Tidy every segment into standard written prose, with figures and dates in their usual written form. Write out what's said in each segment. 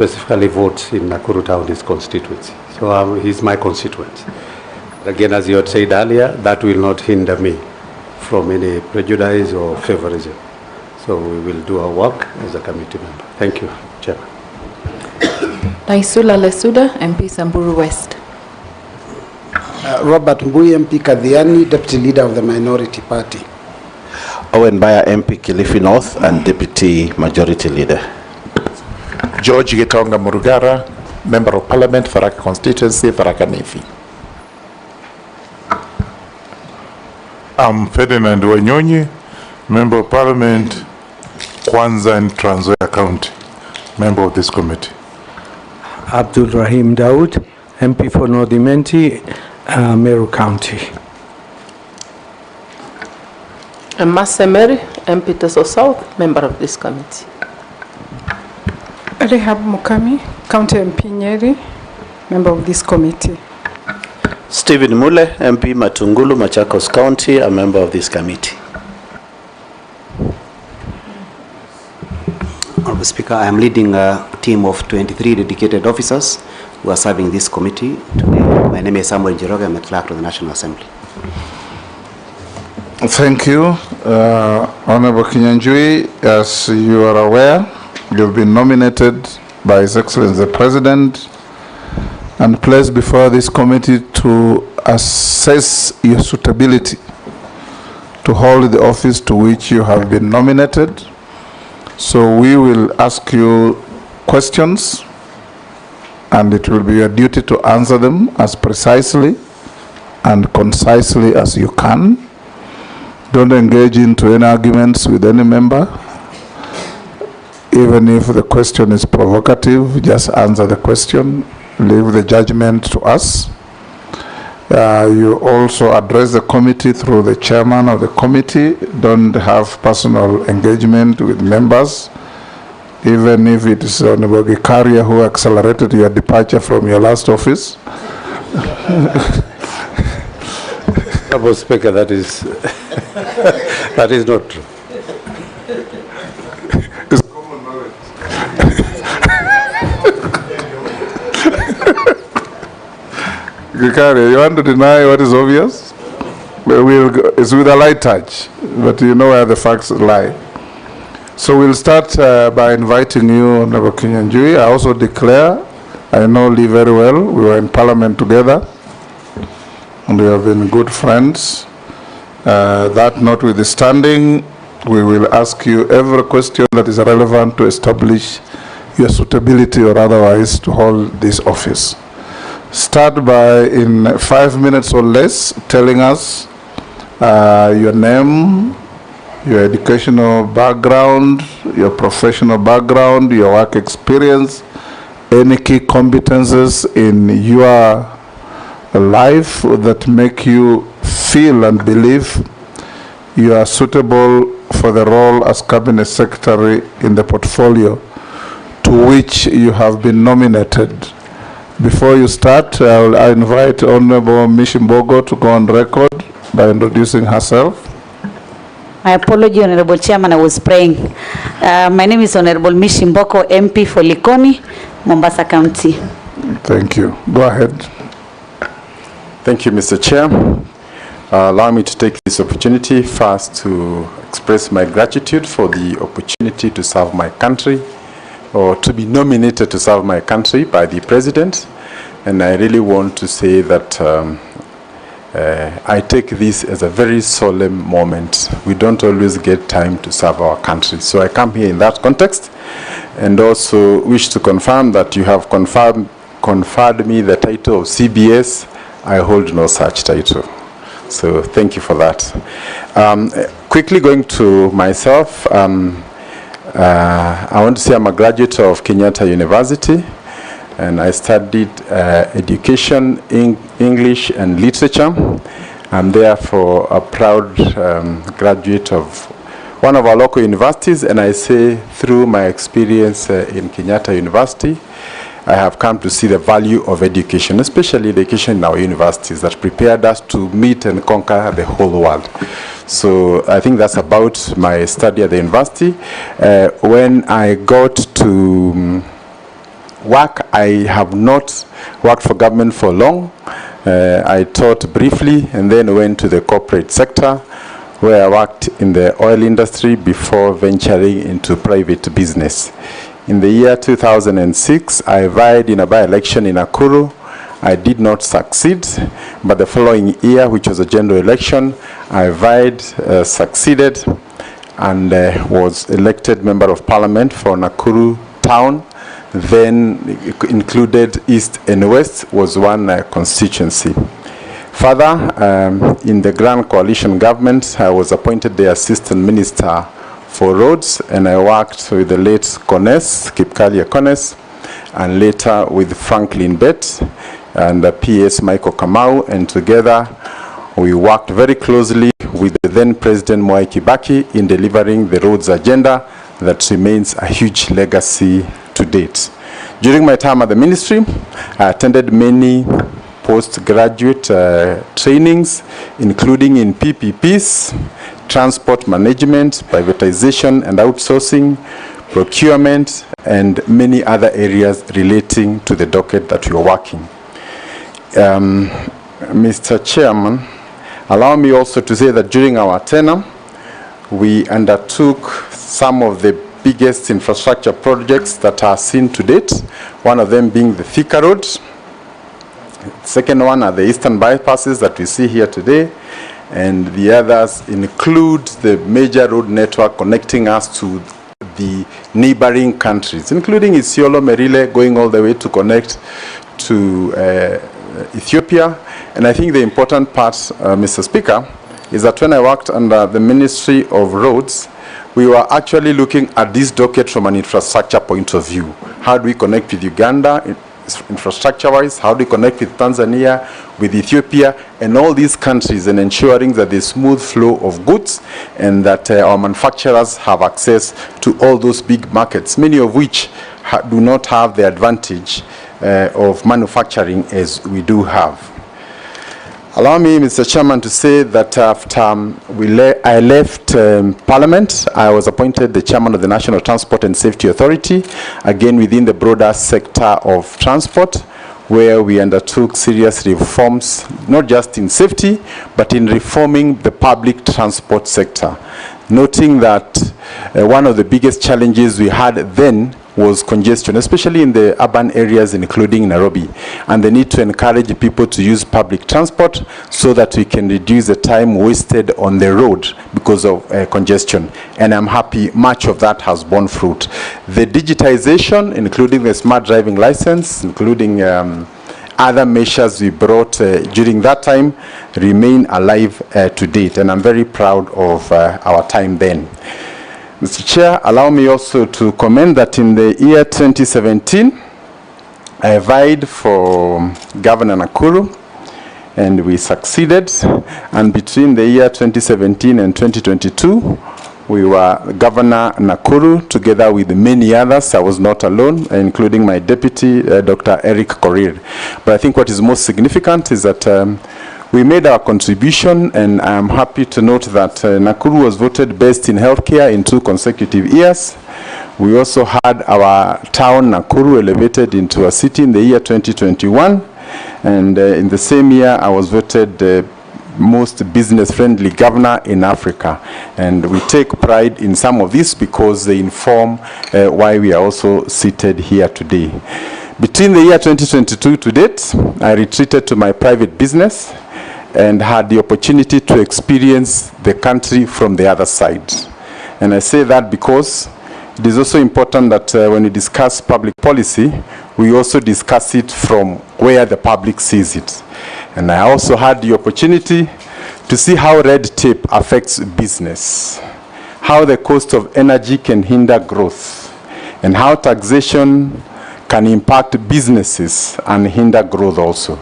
specifically votes in Nakuru town his constituency. So he's my constituent. Again, as you had said earlier, that will not hinder me from any prejudice or favorism. So we will do our work as a committee member. Thank you, Chairman. Naisula Lesuda, MP Samburu West. Robert Mbui, MP Kadhiani, Deputy Leader of the Minority Party. Owen Baya, MP Kilifi North and Deputy Majority Leader. George Gitonga Murugara, Member of Parliament, Tharaka Constituency, Tharaka Nithi. I'm Ferdinand Wanyonyi, Member of Parliament, Kwanza and Trans Nzoia County, member of this committee. Abdul Rahim Daud, MP for North Imenti, Meru County. And Masemeri, MP Teso South, member of this committee. Rehab Mukami, County MP Nyeri, member of this committee. Stephen Mule, MP Matungulu, Machakos County, a member of this committee. Honorable Speaker, I am leading a team of 23 dedicated officers who are serving this committee today. My name is Samuel Jiroga. I'm a clerk of the National Assembly. Thank you, Honorable Kinyanjui. As you are aware, you've been nominated by His Excellency the President and placed before this committee to assess your suitability to hold the office to which you have been nominated. So we will ask you questions, and it will be your duty to answer them as precisely and concisely as you can. Don't engage into any arguments with any member. Even if the question is provocative, just answer the question. Leave the judgment to us. You also address the committee through the chairman of the committee. Don't have personal engagement with members, even if it is Honorable Gikaria who accelerated your departure from your last office. Honorable Speaker, that is that is not true. It's common knowledge. Gikaria, you want to deny what is obvious? It's with a light touch, but you know where the facts lie. So we'll start by inviting you, Honorable Kinyanjui. I also declare, I know Lee very well. We were in Parliament together, and we have been good friends. That notwithstanding, we will ask you every question that is relevant to establish your suitability or otherwise to hold this office. Start by, in 5 minutes or less, telling us your name, your educational background, your professional background, your work experience, any key competences in your life that make you feel and believe you are suitable for the role as Cabinet Secretary in the portfolio to which you have been nominated. Before you start, I invite Honorable Mishimbogo to go on record by introducing herself. My apology, Honorable Chairman, I was praying. My name is Honorable Mishimboko, MP for Likoni, Mombasa County. Thank you. Go ahead. Thank you, Mr. Chair. Allow me to take this opportunity first to express my gratitude for the opportunity to serve my country, or to be nominated to serve my country by the President. And I really want to say that I take this as a very solemn moment. We don't always get time to serve our country. So I come here in that context, and also wish to confirm that you have conferred me the title of CBS. I hold no such title. So thank you for that. Quickly going to myself, I want to say I'm a graduate of Kenyatta University, and I studied education, English and literature. I'm therefore a proud graduate of one of our local universities, and I say through my experience in Kenyatta University, I have come to see the value of education, especially education in our universities that prepared us to meet and conquer the whole world. So I think that's about my study at the university. When I got to work, I have not worked for government for long. I taught briefly and then went to the corporate sector, where I worked in the oil industry before venturing into private business. In the year 2006, I vied in a by-election in Nakuru. I did not succeed, but the following year, which was a general election, I vied, succeeded, and was elected Member of Parliament for Nakuru Town. Then included East and West was one constituency. Further, in the Grand Coalition government, I was appointed the Assistant Minister for Roads, and I worked with the late Kipkalia Kones, and later with Franklin Bett and PS Michael Kamau, and together we worked very closely with the then President Mwai Kibaki in delivering the roads agenda that remains a huge legacy to date. During my time at the ministry, I attended many postgraduate trainings, including in PPPs, transport management, privatization and outsourcing, procurement, and many other areas relating to the docket that we are working. Mr. Chairman, allow me also to say that during our tenure, we undertook some of the biggest infrastructure projects that are seen to date, one of them being the Thika Road. Second one are the eastern bypasses that we see here today, and the others include the major road network connecting us to the neighboring countries, including Isiolo, Merile, going all the way to connect to Ethiopia. And I think the important part, Mr. Speaker, is that when I worked under the Ministry of Roads, we were actually looking at this docket from an infrastructure point of view. How do we connect with Uganda, infrastructure-wise? How do we connect with Tanzania, with Ethiopia, and all these countries, and ensuring that there's smooth flow of goods and that our manufacturers have access to all those big markets, many of which do not have the advantage of manufacturing as we do have. Allow me, Mr. Chairman, to say that after I left Parliament, I was appointed the Chairman of the National Transport and Safety Authority, again within the broader sector of transport, where we undertook serious reforms, not just in safety, but in reforming the public transport sector. Noting that one of the biggest challenges we had then was congestion, especially in the urban areas, including Nairobi, and the need to encourage people to use public transport so that we can reduce the time wasted on the road because of congestion. And I'm happy much of that has borne fruit. The digitization, including the smart driving license, including other measures we brought during that time, remain alive to date, and I'm very proud of our time then. Mr. Chair, allow me also to comment that in the year 2017, I vied for Governor Nakuru, and we succeeded. And between the year 2017 and 2022, we were Governor Nakuru together with many others. I was not alone, including my deputy, Dr. Eric Korir. But I think what is most significant is that we made our contribution, and I'm happy to note that Nakuru was voted best in healthcare in 2 consecutive years. We also had our town, Nakuru, elevated into a city in the year 2021. And in the same year, I was voted the most business-friendly governor in Africa. And we take pride in some of this because they inform why we are also seated here today. Between the year 2022 to date, I retreated to my private business and had the opportunity to experience the country from the other side. And I say that because it is also important that when we discuss public policy, we also discuss it from where the public sees it. And I also had the opportunity to see how red tape affects business, how the cost of energy can hinder growth, and how taxation can impact businesses and hinder growth also.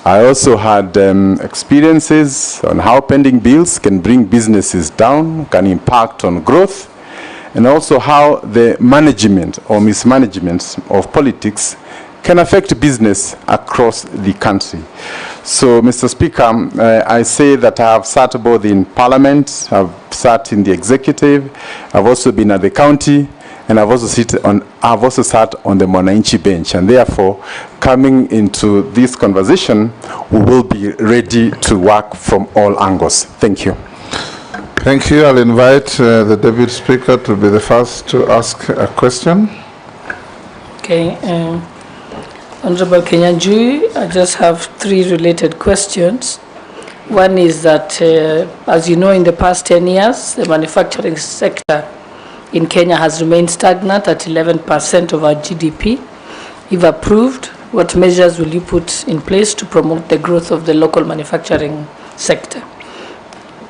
I also had experiences on how pending bills can bring businesses down, can impact on growth, and also how the management or mismanagement of politics can affect business across the country. So, Mr. Speaker, I say that I have sat both in Parliament, I've sat in the executive, I've also been at the county, and I've also sat on the Mwananchi bench, and therefore, coming into this conversation, we will be ready to work from all angles. Thank you. Thank you. I'll invite the Deputy Speaker to be the first to ask a question. Okay. Honorable Kinyanjui, I just have 3 related questions. One is that, as you know, in the past 10 years, the manufacturing sector in Kenya has remained stagnant at 11% of our GDP. If approved, what measures will you put in place to promote the growth of the local manufacturing sector?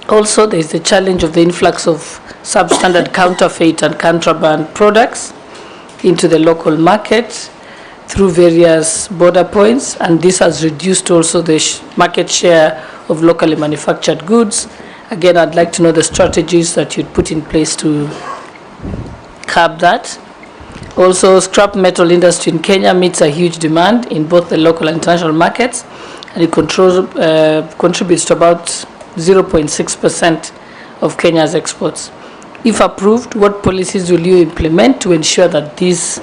Also, there is the challenge of the influx of substandard counterfeit and contraband products into the local market through various border points, and this has reduced also the market share of locally manufactured goods. Again, I'd like to know the strategies that you'd put in place to curb that. Also, scrap metal industry in Kenya meets a huge demand in both the local and international markets, and it contributes to about 0.6% of Kenya's exports. If approved, what policies will you implement to ensure that this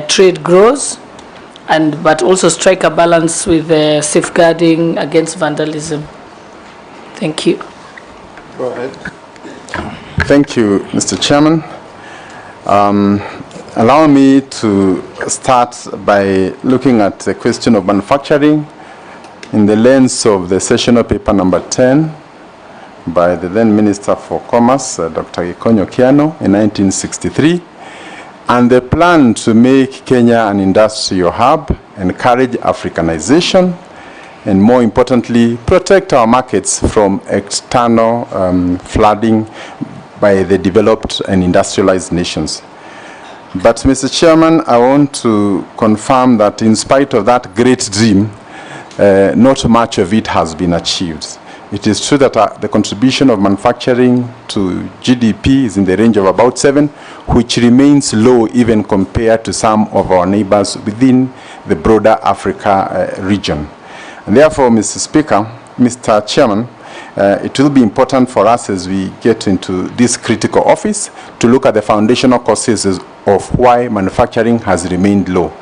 trade grows, but also strike a balance with safeguarding against vandalism? Thank you. Go ahead. Thank you, Mr. Chairman. Allow me to start by looking at the question of manufacturing in the lens of the sessional paper number 10 by the then Minister for Commerce, Dr. Gikonyo Kiano, in 1963, and the plan to make Kenya an industrial hub, encourage Africanization, and more importantly, protect our markets from external flooding by the developed and industrialized nations. But, Mr. Chairman, I want to confirm that in spite of that great dream, not much of it has been achieved. It is true that the contribution of manufacturing to GDP is in the range of about 7, which remains low even compared to some of our neighbors within the broader Africa region. And therefore, Mr. Chairman, it will be important for us as we get into this critical office to look at the foundational causes of why manufacturing has remained low.